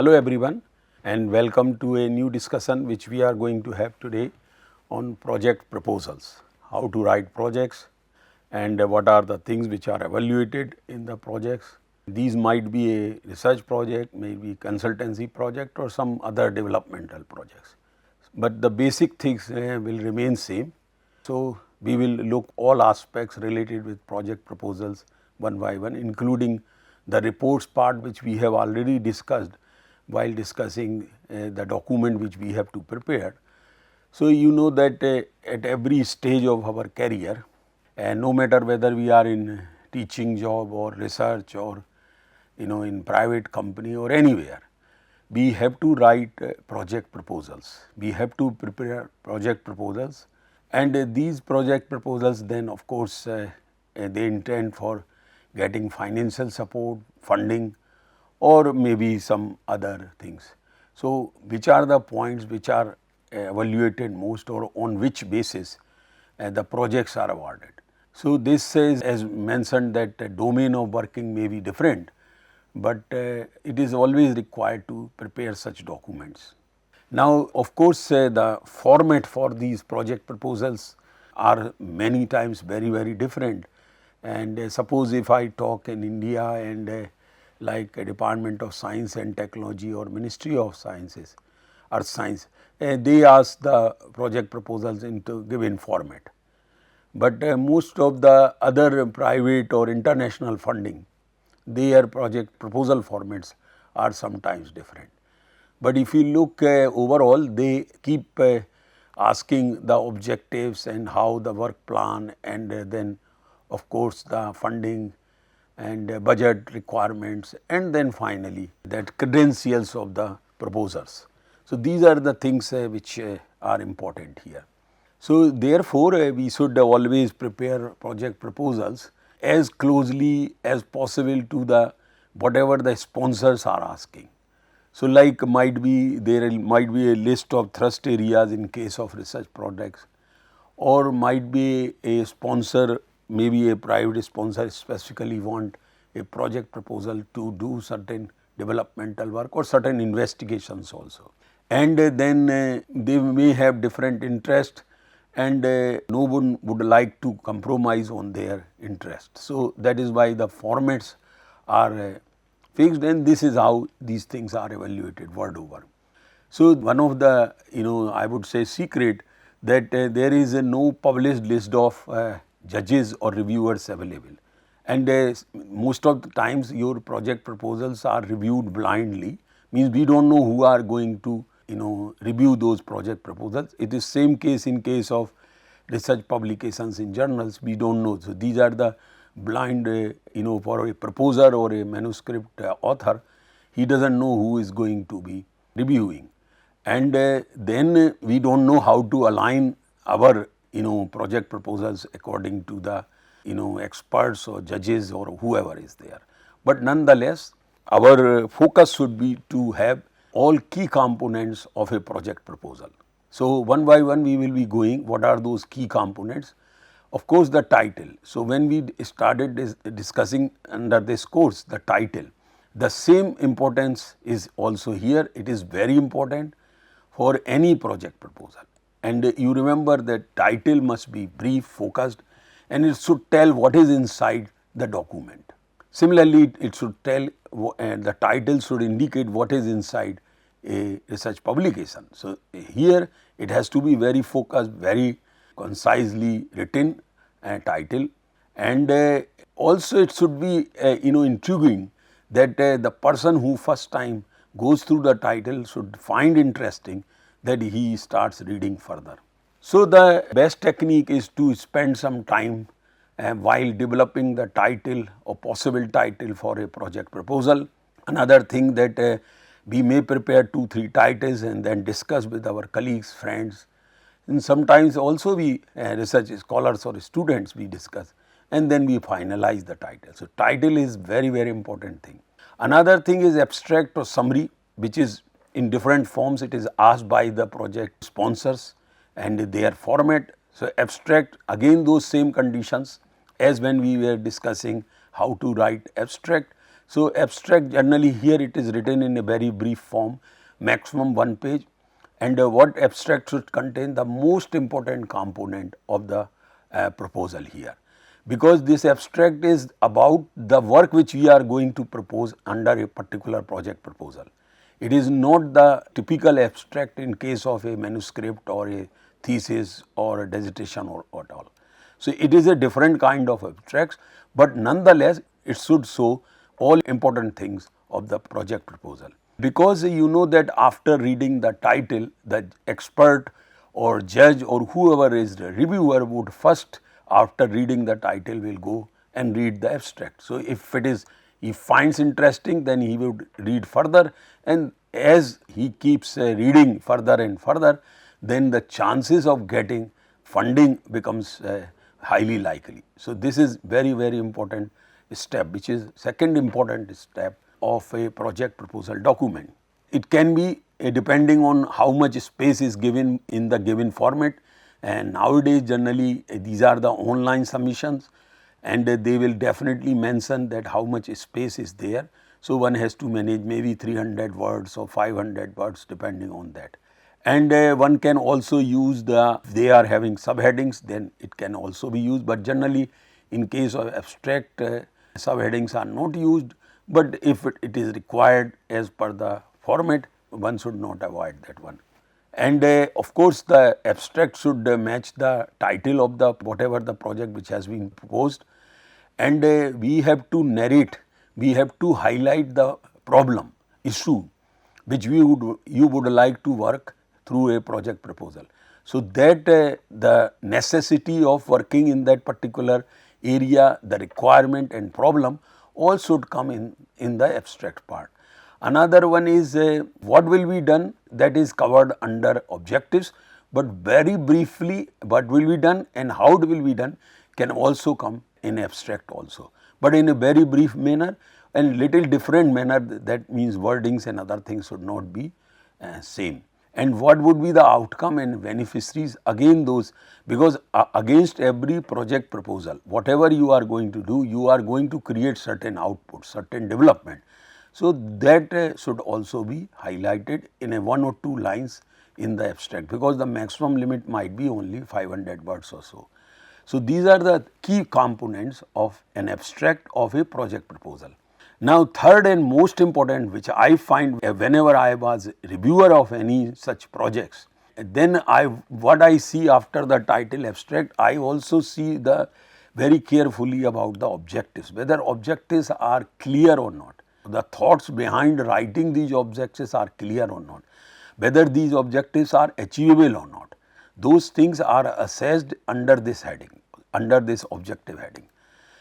Hello everyone and welcome to a new discussion which we are going to have today on project proposals. How to write projects and what are the things which are evaluated in the projects. These might be a research project, maybe consultancy project or some other developmental projects. But the basic things will remain same. So, we will look all aspects related with project proposals one by one, including the reports part which we have already discussed while discussing the document which we have to prepare. So, you know that at every stage of our career, no matter whether we are in teaching job or research or in private company or anywhere, we have to write project proposals. We have to prepare project proposals, and these project proposals then of course they intend for getting financial support, funding or maybe some other things. So, which are the points which are evaluated most or on which basis the projects are awarded. So, this is as mentioned that the domain of working may be different, but it is always required to prepare such documents. Now, of course, the format for these project proposals are many times very different, and suppose if I talk in India and like a Department of Science and Technology or Ministry of Sciences, Earth Science, they ask the project proposals into given format. But most of the other private or international funding, their project proposal formats are sometimes different. But if you look overall, they keep asking the objectives and how the work plan and then of course the funding and budget requirements and then finally that credentials of the proposers. So, these are the things which are important here. So, therefore, we should always prepare project proposals as closely as possible to the whatever the sponsors are asking. So, like there might be a list of thrust areas in case of research projects, or might be a sponsor, maybe a private sponsor specifically want a project proposal to do certain developmental work or certain investigations also. And then they may have different interest and no one would like to compromise on their interest. So, that is why the formats are fixed, and this is how these things are evaluated word over. So, one of the I would say secret that there is no published list of judges or reviewers available, and most of the times your project proposals are reviewed blindly, means we do not know who are going to review those project proposals. It is same case in case of research publications in journals, we do not know. So, these are the blind for a proposer or a manuscript author, he does not know who is going to be reviewing, and then we do not know how to align our project proposals according to the experts or judges or whoever is there. But nonetheless, our focus should be to have all key components of a project proposal. So, one by one we will be going what are those key components. Of course, the title. So, when we started discussing under this course the title, the same importance is also here. It is very important for any project proposal, and you remember that title must be brief, focused, and it should tell what is inside the document. Similarly, it should tell the title should indicate what is inside a research publication. So, here it has to be very focused, very concisely written title, and also it should be intriguing that the person who first time goes through the title should find interesting that he starts reading further. So, the best technique is to spend some time while developing the title or possible title for a project proposal. Another thing that we may prepare 2-3 titles and then discuss with our colleagues, friends, and sometimes also we research scholars or students we discuss, and then we finalize the title. So, title is very important thing. Another thing is abstract or summary, which is in different forms. It is asked by the project sponsors and their format. So, abstract again those same conditions as when we were discussing how to write abstract. So, abstract generally here it is written in a very brief form, maximum 1 page, and what abstract should contain the most important component of the proposal here, because this abstract is about the work which we are going to propose under a particular project proposal. It is not the typical abstract in case of a manuscript or a thesis or a dissertation or at all. So, it is a different kind of abstracts, but nonetheless it should show all important things of the project proposal. Because you know that after reading the title, the expert or judge or whoever is the reviewer would first, after reading the title, will go and read the abstract. So, if it is he finds interesting, then he would read further, and as he keeps reading further and further, then the chances of getting funding becomes highly likely. So, this is very important step, which is second important step of a project proposal document. It can be depending on how much space is given in the given format, and nowadays generally these are the online submissions, and they will definitely mention that how much space is there. So, one has to manage maybe 300 words or 500 words depending on that. And one can also use if they are having subheadings, then it can also be used, but generally in case of abstract subheadings are not used, but if it is required as per the format, one should not avoid that one. And of course, the abstract should match the title of the whatever the project which has been proposed, and we have to narrate, we have to highlight the problem, issue which you would like to work through a project proposal. So, that the necessity of working in that particular area, the requirement and problem all should come in the abstract part. Another one is what will be done, that is covered under objectives, but very briefly what will be done and how it will be done can also come in abstract also, but in a very brief manner and little different manner, that means wordings and other things should not be same. And what would be the outcome and beneficiaries, again those, because against every project proposal whatever you are going to do, you are going to create certain output, certain development. So, that should also be highlighted in a 1 or 2 lines in the abstract, because the maximum limit might be only 500 words or so. So, these are the key components of an abstract of a project proposal. Now, third and most important, which I find whenever I was reviewer of any such projects, then what I see after the title abstract, I also see the very carefully about the objectives, whether objectives are clear or not, the thoughts behind writing these objectives are clear or not, whether these objectives are achievable or not. Those things are assessed under this heading, under this objective heading.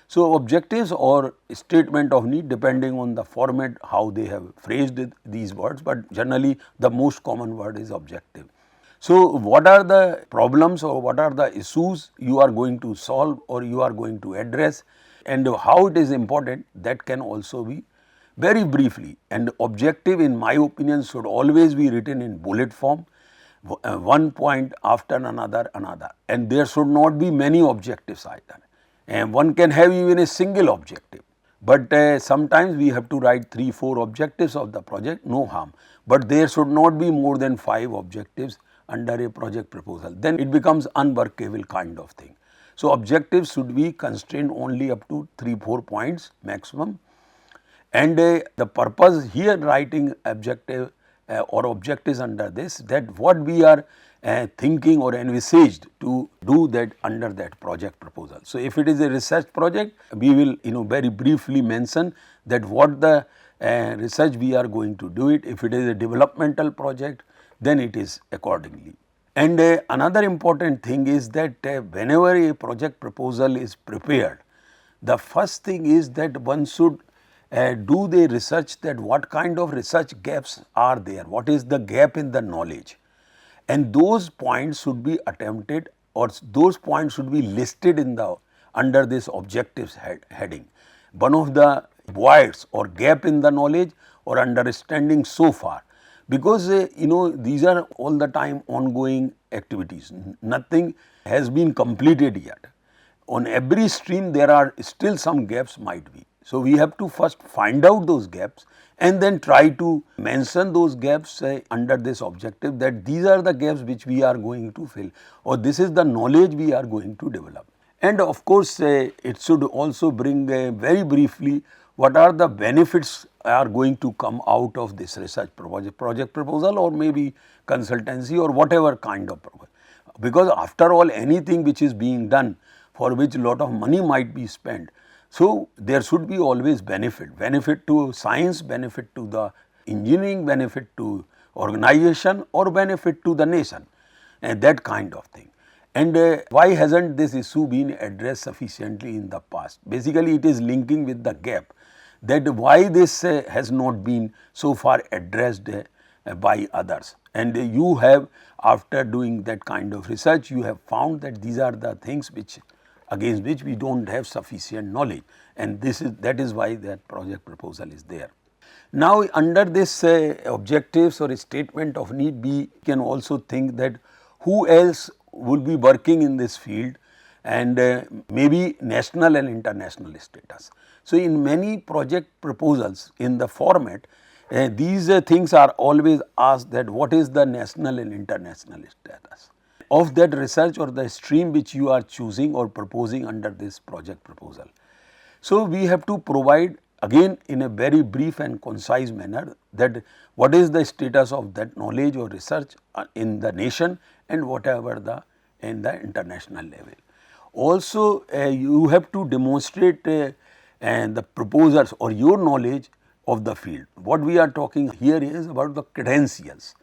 So, objectives or statement of need, depending on the format how they have phrased these words, but generally the most common word is objective. So, what are the problems or what are the issues you are going to solve or you are going to address, and how it is important, that can also be very briefly. And objective, in my opinion, should always be written in bullet form, one point after another, and there should not be many objectives either. And one can have even a single objective, but sometimes we have to write 3-4 objectives of the project, no harm, but there should not be more than 5 objectives under a project proposal, then it becomes unworkable kind of thing. So, objectives should be constrained only up to 3-4 points maximum, and the purpose here writing objective or objectives under this, that what we are thinking or envisaged to do that under that project proposal. So, if it is a research project, we will very briefly mention that what the research we are going to do it. If it is a developmental project, then it is accordingly. And another important thing is that whenever a project proposal is prepared, the first thing is that one should do the research, that what kind of research gaps are there, what is the gap in the knowledge, and those points should be attempted, or those points should be listed in the under this objectives heading. One of the voids or gap in the knowledge or understanding so far, because these are all the time ongoing activities, nothing has been completed yet. On every stream there are still some gaps might be. So, we have to first find out those gaps and then try to mention those gaps under this objective, that these are the gaps which we are going to fill, or this is the knowledge we are going to develop. And of course, it should also bring very briefly what are the benefits are going to come out of this research project proposal, or maybe consultancy, or whatever kind of proposal. Because after all, anything which is being done for which a lot of money might be spent, so there should be always benefit to science, benefit to the engineering, benefit to organization, or benefit to the nation, and that kind of thing. And why hasn't this issue been addressed sufficiently in the past? Basically, it is linking with the gap, that why this has not been so far addressed by others. And you have, after doing that kind of research, you have found that these are the things which against which we do not have sufficient knowledge, and that is why that project proposal is there. Now, under this objectives or statement of need, we can also think that who else will be working in this field, and maybe national and international status. So, in many project proposals in the format, these things are always asked, that what is the national and international status of that research or the stream which you are choosing or proposing under this project proposal. So, we have to provide again in a very brief and concise manner that what is the status of that knowledge or research in the nation and whatever in the international level. Also, you have to demonstrate the proposers or your knowledge of the field. What we are talking here is about the credentials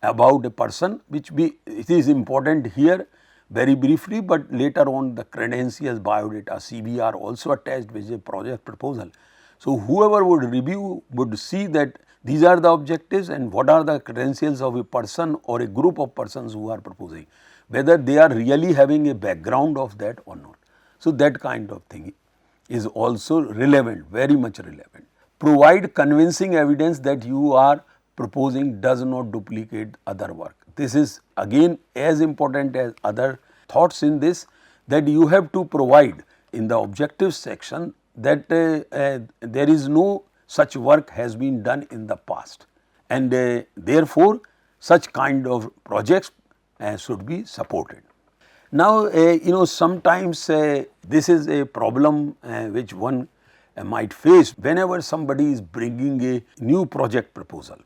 about a person, which it is important here very briefly, but later on the credentials, biodata, CV are also attached with a project proposal. So, whoever would review would see that these are the objectives and what are the credentials of a person or a group of persons who are proposing, whether they are really having a background of that or not. So, that kind of thing is also relevant, very much relevant. Provide convincing evidence that you are proposing does not duplicate other work. This is again as important as other thoughts in this, that you have to provide in the objectives section that there is no such work has been done in the past, and therefore, such kind of projects should be supported. Now, sometimes this is a problem which one might face whenever somebody is bringing a new project proposal,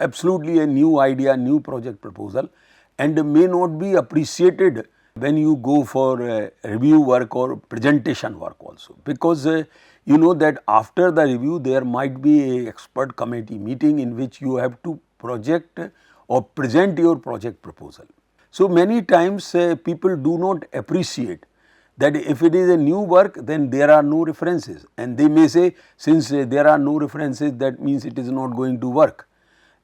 absolutely a new idea, new project proposal, and may not be appreciated when you go for review work or presentation work also, because you know that after the review there might be a expert committee meeting in which you have to project or present your project proposal. So, many times people do not appreciate that if it is a new work, then there are no references, and they may say, since there are no references, that means it is not going to work,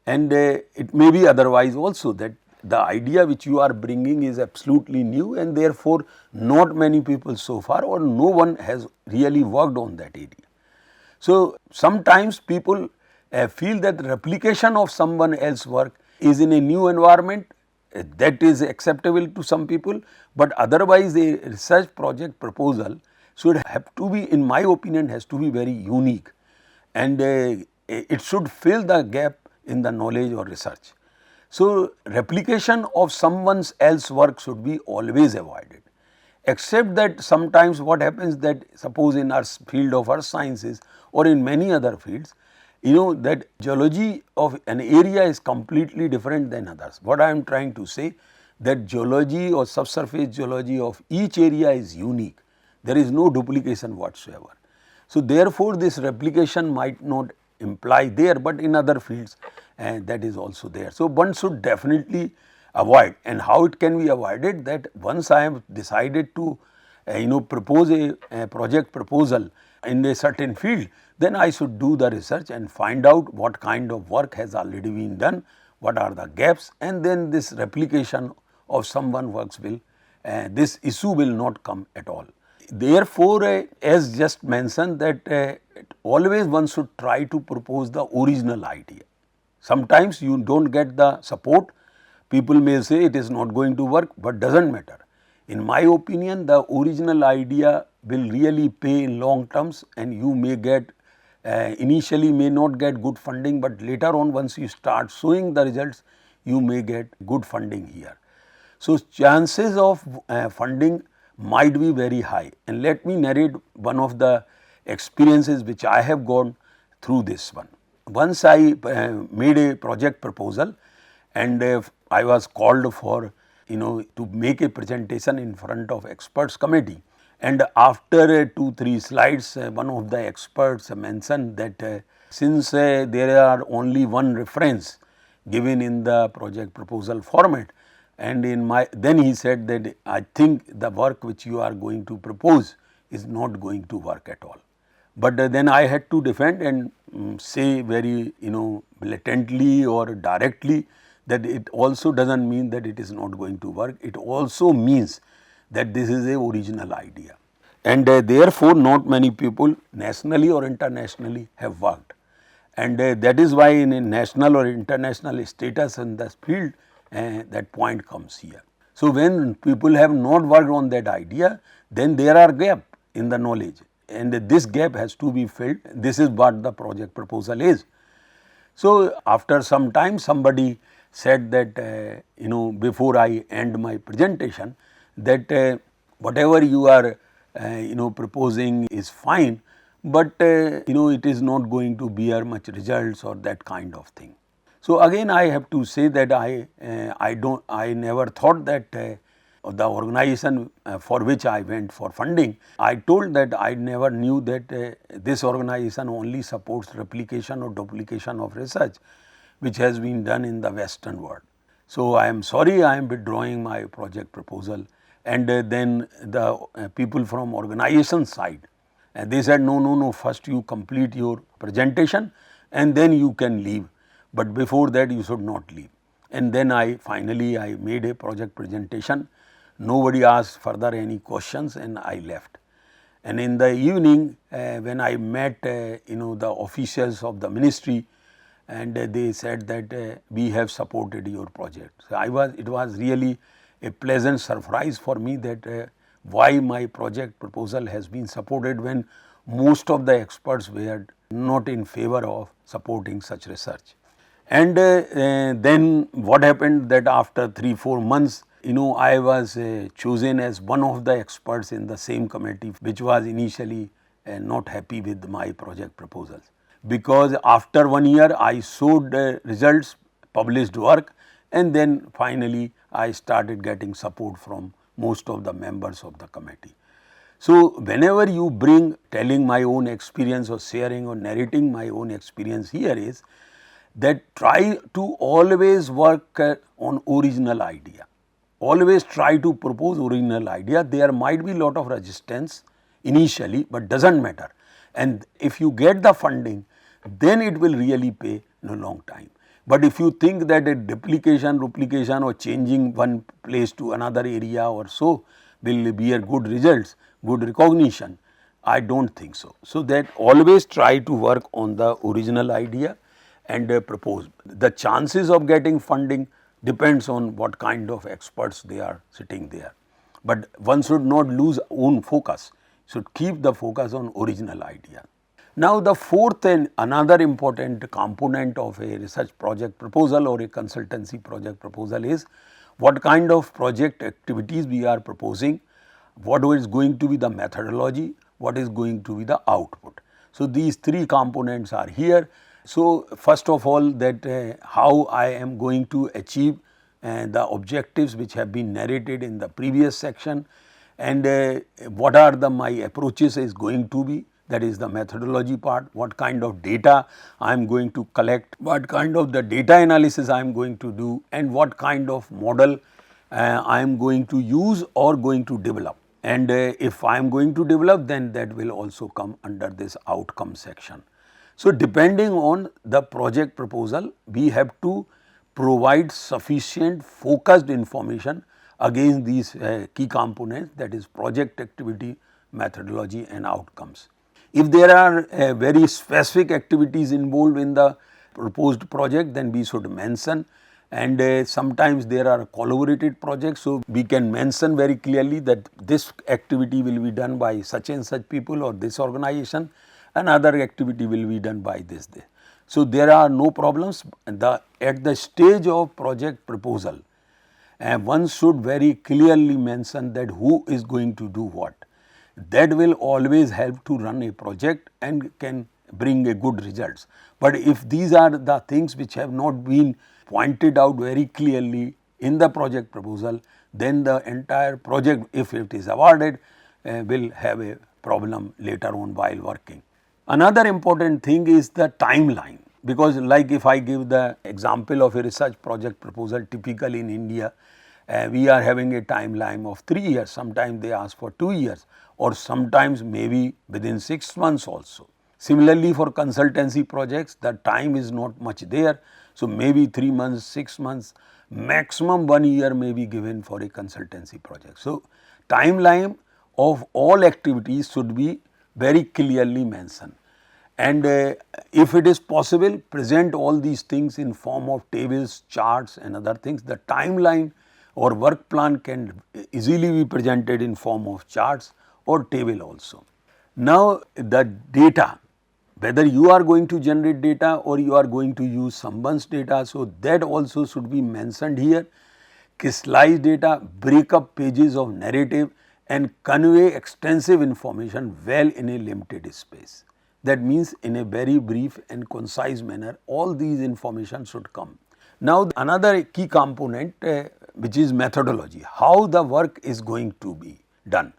and it may be otherwise also, that the idea which you are bringing is absolutely new, and therefore, not many people so far or no one has really worked on that area. So, sometimes people feel that replication of someone else's work is in a new environment, that is acceptable to some people, but otherwise a research project proposal should have to be, in my opinion, has to be very unique, and it should fill the gap in the knowledge or research. So, replication of someone else's work should be always avoided, except that sometimes what happens, that suppose in our field of earth sciences or in many other fields, you know that geology of an area is completely different than others. What I am trying to say, that geology or subsurface geology of each area is unique, there is no duplication whatsoever. So, therefore, this replication might not imply there, but in other fields and that is also there. So, one should definitely avoid, and how it can be avoided, that once I have decided to propose a project proposal in a certain field, then I should do the research and find out what kind of work has already been done, what are the gaps, and then this replication of someone works will, this issue will not come at all. Therefore, as just mentioned, that always one should try to propose the original idea. Sometimes you do not get the support, people may say it is not going to work, but does not matter. In my opinion, the original idea will really pay in long terms, and you may get initially may not get good funding, but later on once you start showing the results, you may get good funding here. So, chances of funding might be very high, and let me narrate one of the experiences which I have gone through this one. Once I made a project proposal, and I was called for to make a presentation in front of experts committee, and after 2-3 slides one of the experts mentioned that since there are only one reference given in the project proposal format, and then he said that I think the work which you are going to propose is not going to work at all. But then I had to defend and say very blatantly or directly that it also does not mean that it is not going to work. It also means that this is a original idea, and therefore not many people nationally or internationally have worked, and that is why in a national or international status in the field that point comes here. So, when people have not worked on that idea, then there are gap in the knowledge, and this gap has to be filled. This is what the project proposal is. So, after some time somebody said that before I end my presentation, that whatever you are proposing is fine, but it is not going to bear much results or that kind of thing. So, again I have to say that I never thought that the organization for which I went for funding, I told that I never knew that this organization only supports replication or duplication of research which has been done in the western world. So, I am sorry, I am withdrawing my project proposal, and then the people from organization side, they said no, first you complete your presentation and then you can leave, but before that you should not leave. And then I made a project presentation. Nobody asked further any questions, and I left. And in the evening when I met the officials of the ministry, and they said that we have supported your project. So, it was really a pleasant surprise for me that why my project proposal has been supported when most of the experts were not in favor of supporting such research. And then what happened that after 3-4 months, I was chosen as one of the experts in the same committee which was initially not happy with my project proposals, because after 1 year I showed results, published work, and then finally I started getting support from most of the members of the committee. So, whenever you bring telling my own experience or sharing or narrating my own experience here is that try to always work on original idea. Always try to propose original idea. There might be lot of resistance initially, but does not matter, and if you get the funding, then it will really pay in a long time. But if you think that a duplication, replication or changing one place to another area or so will bear good results, good recognition, I do not think so. So, that always try to work on the original idea and propose. The chances of getting funding depends on what kind of experts they are sitting there, but one should not lose own focus, should keep the focus on original idea. Now, the fourth and another important component of a research project proposal or a consultancy project proposal is what kind of project activities we are proposing, what is going to be the methodology, what is going to be the output. So, these three components are here. So, first of all that how I am going to achieve the objectives which have been narrated in the previous section, and what are my approaches is going to be, that is the methodology part, what kind of data I am going to collect, what kind of the data analysis I am going to do, and what kind of model I am going to use or going to develop. And if I am going to develop, then that will also come under this outcome section. So, depending on the project proposal, we have to provide sufficient focused information against these key components, that is project activity, methodology and outcomes. If there are very specific activities involved in the proposed project, then we should mention and sometimes there are collaborated projects. So, we can mention very clearly that this activity will be done by such and such people or this organization, and other activity will be done by this. So, there are no problems. At the stage of project proposal, one should very clearly mention that who is going to do what. That will always help to run a project and can bring a good results. But if these are the things which have not been pointed out very clearly in the project proposal, then the entire project, if it is awarded, will have a problem later on while working. Another important thing is the timeline, because like if I give the example of a research project proposal, typically in India, we are having a timeline of 3 years, sometimes they ask for 2 years, or sometimes maybe within 6 months also. Similarly, for consultancy projects, the time is not much there. So, maybe 3 months, 6 months, maximum 1 year may be given for a consultancy project. So, timeline of all activities should be very clearly mentioned, and if it is possible, present all these things in form of tables, charts and other things. The timeline or work plan can easily be presented in form of charts or table also. Now, the data, whether you are going to generate data or you are going to use someone's data, so that also should be mentioned here. Crystallize data, break up pages of narrative and convey extensive information well in a limited space. That means in a very brief and concise manner, all these information should come. Now, another key component which is methodology, how the work is going to be done.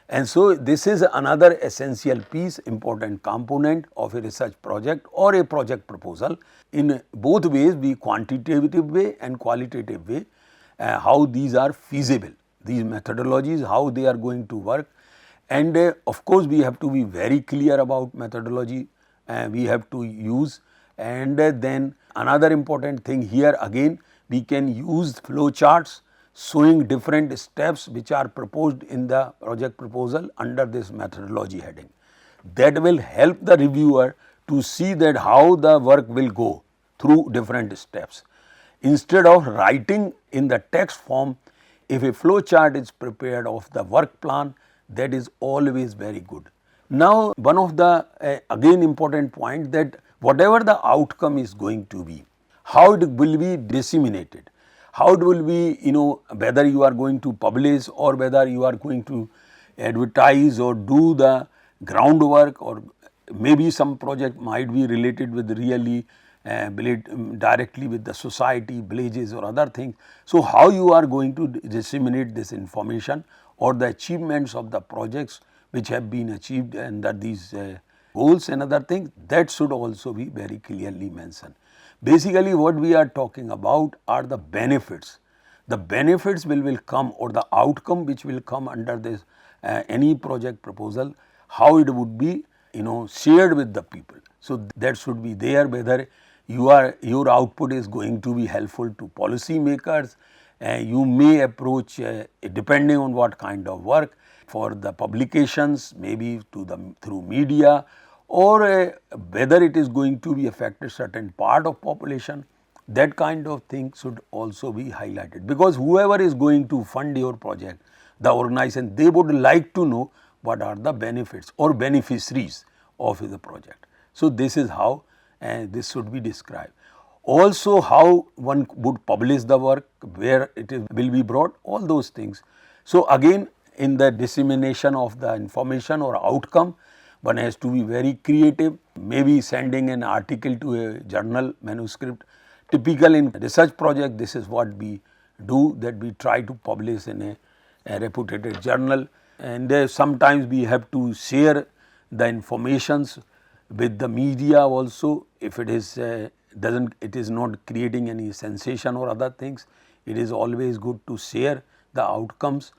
And so, this is another essential piece, important component of a research project or a project proposal. In both ways, be quantitative way and qualitative way, how these are feasible, these methodologies, how they are going to work. And of course, we have to be very clear about methodology we have to use. And then another important thing here, again we can use flow charts showing different steps which are proposed in the project proposal under this methodology heading. That will help the reviewer to see that how the work will go through different steps. Instead of writing in the text form, if a flow chart is prepared of the work plan, that is always very good. Now, one of the again important point, that whatever the outcome is going to be, how it will be disseminated, how it will be, whether you are going to publish or whether you are going to advertise or do the groundwork, or maybe some project might be related with really directly with the society, villages or other things. So, how you are going to disseminate this information or the achievements of the projects which have been achieved under these goals and other things, that should also be very clearly mentioned. Basically, what we are talking about are the benefits. The benefits will come, or the outcome which will come under this any project proposal, how it would be shared with the people. So, that should be there, whether your output is going to be helpful to policy makers. You may approach depending on what kind of work, for the publications, maybe through media, or whether it is going to be affected certain part of population. That kind of thing should also be highlighted, because whoever is going to fund your project, the organization, they would like to know what are the benefits or beneficiaries of the project. So, this is how this should be described. Also, how one would publish the work, where it will be brought, all those things. So, again in the dissemination of the information or outcome, one has to be very creative, maybe sending an article to a journal manuscript. Typical in research project, this is what we do, that we try to publish in a reputed journal, and sometimes we have to share the informations with the media also. If it is it is not creating any sensation or other things, it is always good to share the outcomes.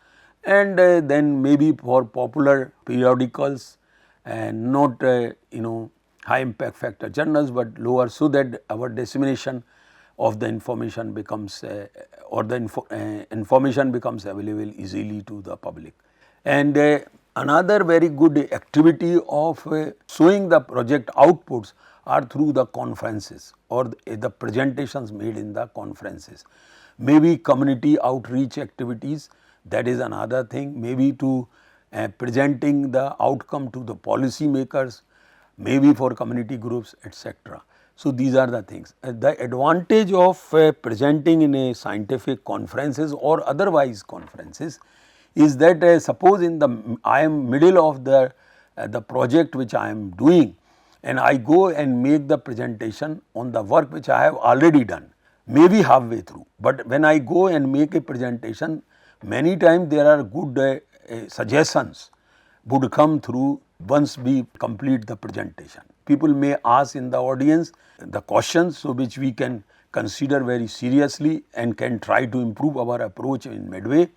And then maybe for popular periodicals and not high impact factor journals, but lower, so that our dissemination of the information becomes or the information becomes available easily to the public. And another very good activity of showing the project outputs, are through the conferences or the presentations made in the conferences. Maybe community outreach activities, that is another thing, maybe to presenting the outcome to the policy makers, maybe for community groups, etc. So, these are the things. The advantage of presenting in a scientific conferences or otherwise conferences is that suppose in the I am middle of the project which I am doing, and I go and make the presentation on the work which I have already done, maybe halfway through. But when I go and make a presentation, many times there are good suggestions would come through once we complete the presentation. People may ask in the audience the questions, so which we can consider very seriously and can try to improve our approach in midway.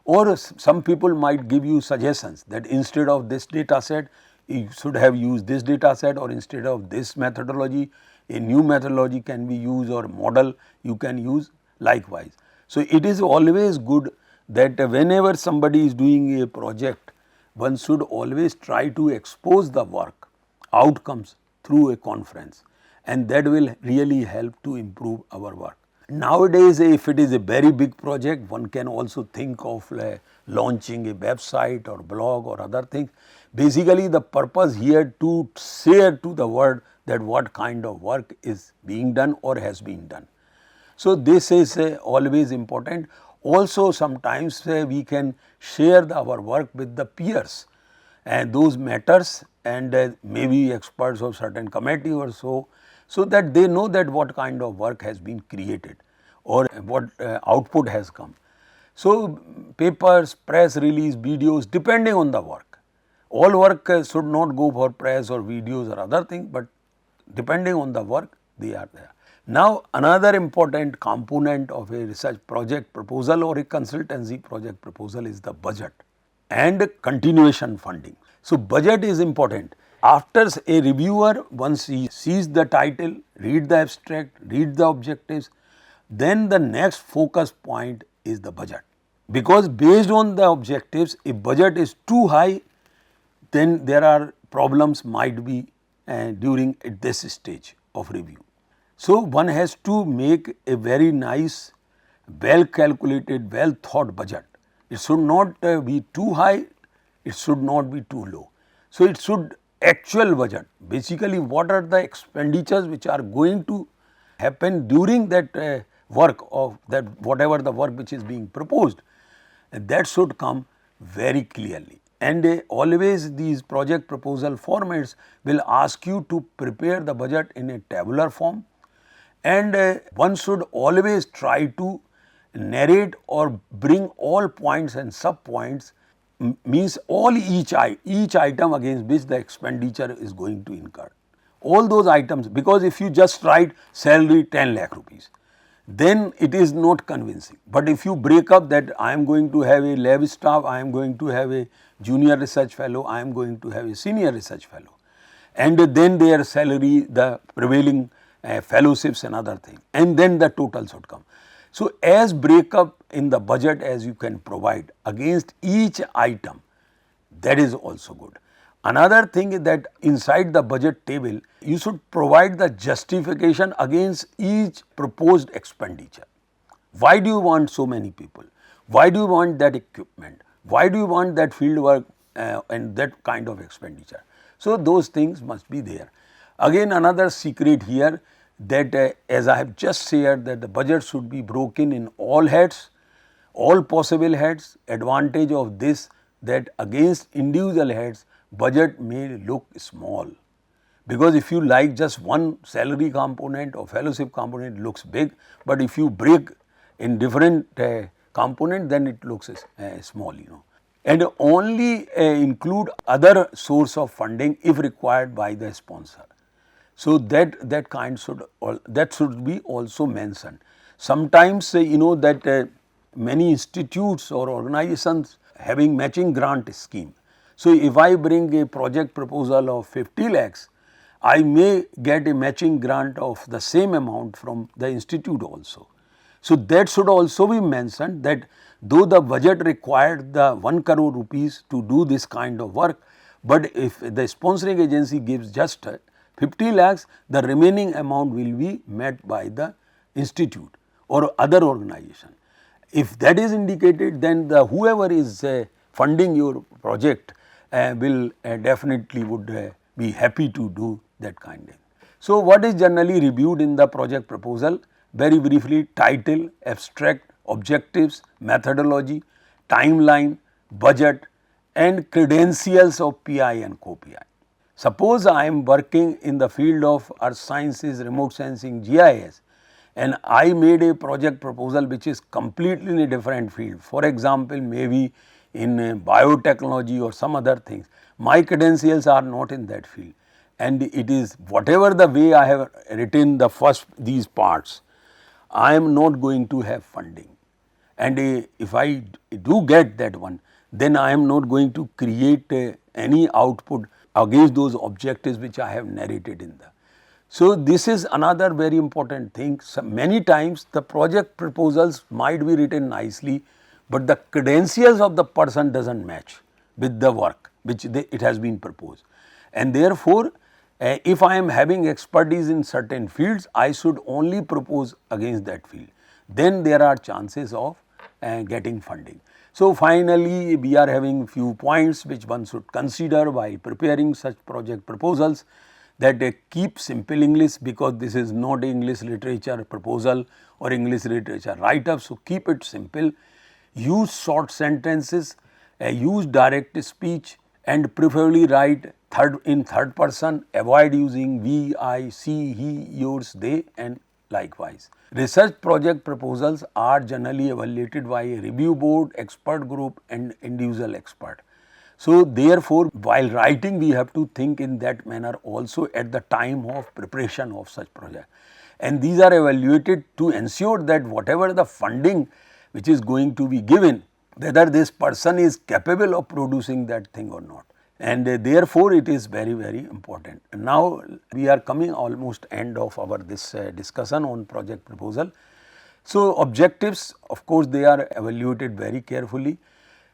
Or some people might give you suggestions that instead of this data set, you should have used this data set, or instead of this methodology, a new methodology can be used, or model you can use likewise. So, it is always good that whenever somebody is doing a project, one should always try to expose the work outcomes through a conference, and that will really help to improve our work. Nowadays, if it is a very big project, one can also think of launching a website or blog or other things. Basically, the purpose here to share to the world that what kind of work is being done or has been done. So, this is always important. Also, sometimes we can share our work with the peers, and those matters, and maybe experts of certain committee or so that they know that what kind of work has been created or what output has come. So, papers, press release, videos, depending on the work. All work should not go for press or videos or other thing, but depending on the work they are there. Now, another important component of a research project proposal or a consultancy project proposal is the budget and continuation funding. So, budget is important. After a reviewer, once he sees the title, read the abstract, read the objectives, then the next focus point is the budget. Because based on the objectives, if budget is too high, then there are problems might be during this stage of review. So, one has to make a very nice, well calculated, well thought budget. It should not be too high, it should not be too low. So, it should actual budget, basically what are the expenditures which are going to happen during that work of that whatever the work which is being proposed, that should come very clearly. And always these project proposal formats will ask you to prepare the budget in a tabular form, and one should always try to narrate or bring all points and sub points, means each item against which the expenditure is going to incur. All those items, because if you just write salary 10 lakh rupees, then it is not convincing. But if you break up that I am going to have a lab staff, I am going to have a junior research fellow, I am going to have a senior research fellow, and then their salary, the prevailing fellowships and other things, and then the total should come. So, as breakup in the budget as you can provide against each item, that is also good. Another thing is that inside the budget table, you should provide the justification against each proposed expenditure. Why do you want so many people? Why do you want that equipment? Why do you want that field work and that kind of expenditure? So, those things must be there. Again, another secret here, that as I have just shared, that the budget should be broken in all heads, all possible heads. Advantage of this, that against individual heads, budget may look small, because if you like just one salary component or fellowship component, it looks big, but if you break in different component, then it looks small, and only include other source of funding if required by the sponsor. So, that kind should be also mentioned. Sometimes that many institutes or organizations having matching grant scheme. So, if I bring a project proposal of 50 lakhs, I may get a matching grant of the same amount from the institute also. So, that should also be mentioned, that though the budget required the 1 crore rupees to do this kind of work, but if the sponsoring agency gives just 50 lakhs, the remaining amount will be met by the institute or other organization. If that is indicated, then the whoever is funding your project will definitely would be happy to do that kind of thing. So, what is generally reviewed in the project proposal? Very briefly, title, abstract, objectives, methodology, timeline, budget and credentials of PI and co-PI. Suppose I am working in the field of earth sciences, remote sensing, GIS, and I made a project proposal which is completely in a different field. For example, maybe in biotechnology or some other things. My credentials are not in that field, and it is whatever the way I have written the first these parts, I am not going to have funding. And if I do get that one, then I am not going to create any output against those objectives which I have narrated in the. So, this is another very important thing. So, many times the project proposals might be written nicely, but the credentials of the person does not match with the work which it has been proposed. And therefore, if I am having expertise in certain fields, I should only propose against that field. Then there are chances of getting funding. So, finally, we are having few points which one should consider while preparing such project proposals, that keep simple English, because this is not English literature proposal or English literature write up. So, keep it simple, use short sentences, use direct speech and preferably write in third person, avoid using we, I, she, he, yours, they and likewise. Research project proposals are generally evaluated by a review board, expert group and individual expert. So, therefore, while writing we have to think in that manner also at the time of preparation of such project, and these are evaluated to ensure that whatever the funding which is going to be given, whether this person is capable of producing that thing or not, and therefore, it is very important. And now, we are coming almost end of our this discussion on project proposal. So, objectives, of course, they are evaluated very carefully.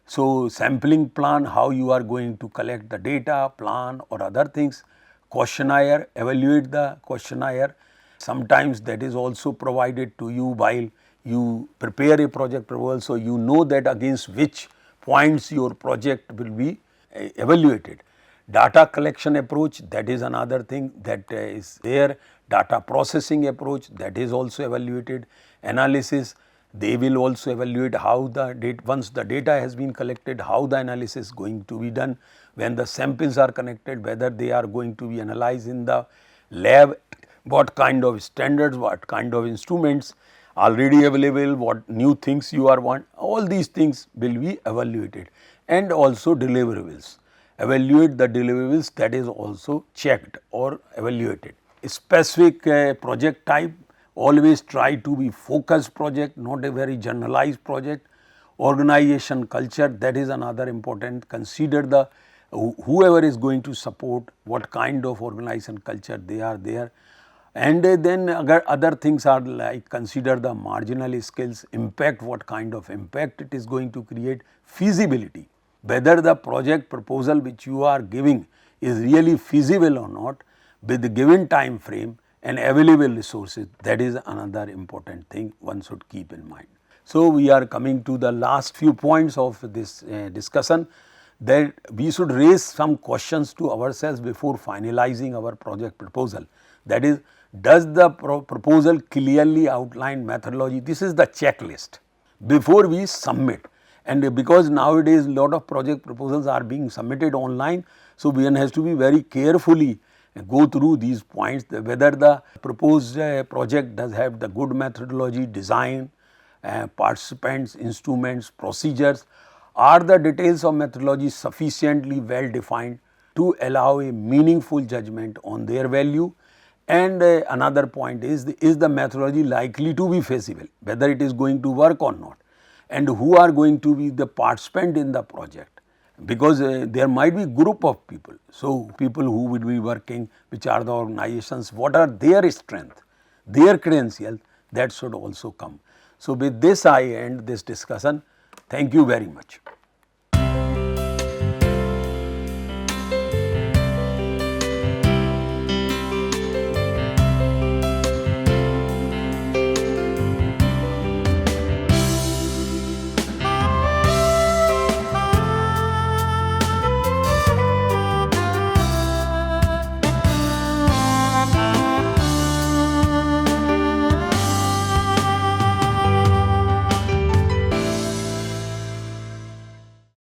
So, sampling plan, how you are going to collect the data, plan or other things, questionnaire, evaluate the questionnaire. Sometimes that is also provided to you while you prepare a project proposal. So, you know that against which points your project will be evaluated. Data collection approach, that is another thing that is there. Data processing approach, that is also evaluated. Analysis, they will also evaluate how the data, once the data has been collected, how the analysis is going to be done, when the samples are connected, whether they are going to be analyzed in the lab, what kind of standards, what kind of instruments already available, what new things you are want, all these things will be evaluated. And also deliverables, evaluate the deliverables, that is also checked or evaluated. Specific project type, always try to be focused project, not a very generalized project. Organization culture, that is another important, consider the whoever is going to support, what kind of organization culture they are there. And then other things are like consider the marginal skills, impact, what kind of impact it is going to create, feasibility, whether the project proposal which you are giving is really feasible or not with the given time frame and available resources, that is another important thing one should keep in mind. So, we are coming to the last few points of this discussion, that we should raise some questions to ourselves before finalizing our project proposal. That is, does the proposal clearly outline methodology? This is the checklist before we submit. And because nowadays lot of project proposals are being submitted online, so one has to be very carefully go through these points, whether the proposed project does have the good methodology, design, participants, instruments, procedures, are the details of methodology sufficiently well defined to allow a meaningful judgment on their value. And another point is the methodology likely to be feasible, whether it is going to work or not, and who are going to be the participant in the project, because there might be group of people. So, people who will be working, which are the organizations, what are their strength, their credentials, that should also come. So, with this I end this discussion. Thank you very much.